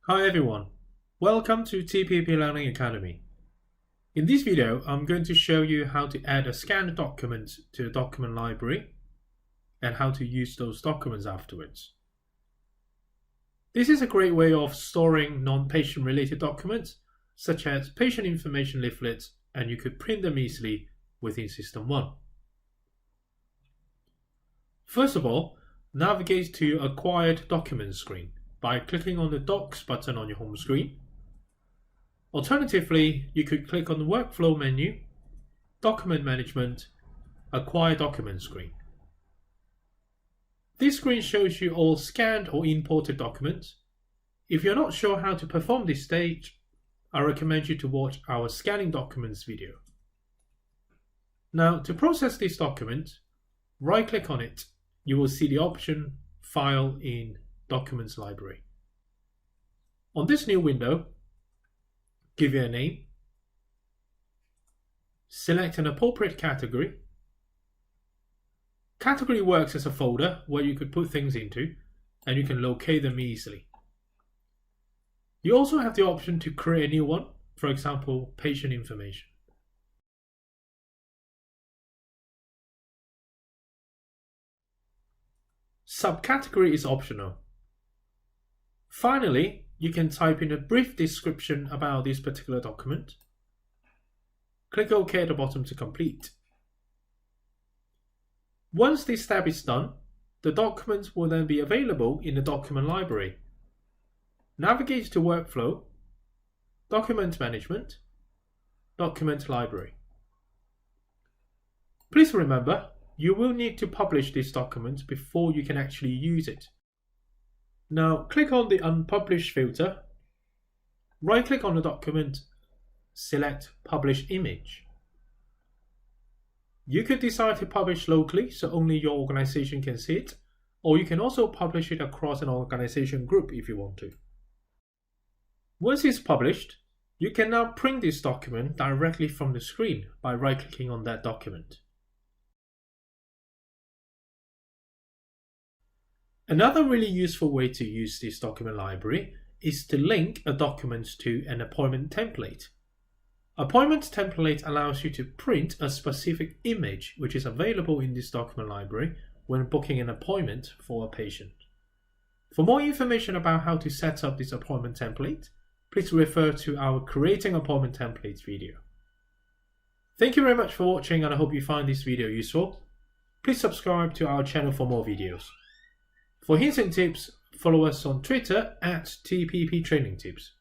Hi everyone, welcome to TPP Learning Academy. In this video, I'm going to show you how to add a scanned document to the document library and how to use those documents afterwards. This is a great way of storing non-patient related documents such as patient information leaflets, and you could print them easily within SystmOne. First of all, navigate to Acquired Documents screen by clicking on the Docs button on your home screen. Alternatively, you could click on the Workflow menu, Document Management, Acquire Document screen. This screen shows you all scanned or imported documents. If you're not sure how to perform this stage, I recommend you to watch our Scanning Documents video. Now, to process this document, right-click on it. You will see the option File in Documents Library. On this new window, give it a name, select an appropriate category. Category works as a folder where you could put things into and you can locate them easily. You also have the option to create a new one, for example, patient information. Subcategory is optional. Finally, you can type in a brief description about this particular document. Click OK at the bottom to complete. Once this step is done, the document will then be available in the document library. Navigate to Workflow, Document Management, Document Library. Please remember, you will need to publish this document before you can actually use it. Now click on the Unpublished filter, right-click on the document, select Publish Image. You could decide to publish locally so only your organization can see it, or you can also publish it across an organization group if you want to. Once it's published, you can now print this document directly from the screen by right-clicking on that document. Another really useful way to use this document library is to link a document to an appointment template. Appointment template allows you to print a specific image which is available in this document library when booking an appointment for a patient. For more information about how to set up this appointment template, please refer to our Creating Appointment Templates video. Thank you very much for watching, and I hope you find this video useful. Please subscribe to our channel for more videos. For hints and tips, follow us on Twitter at TPP Training Tips.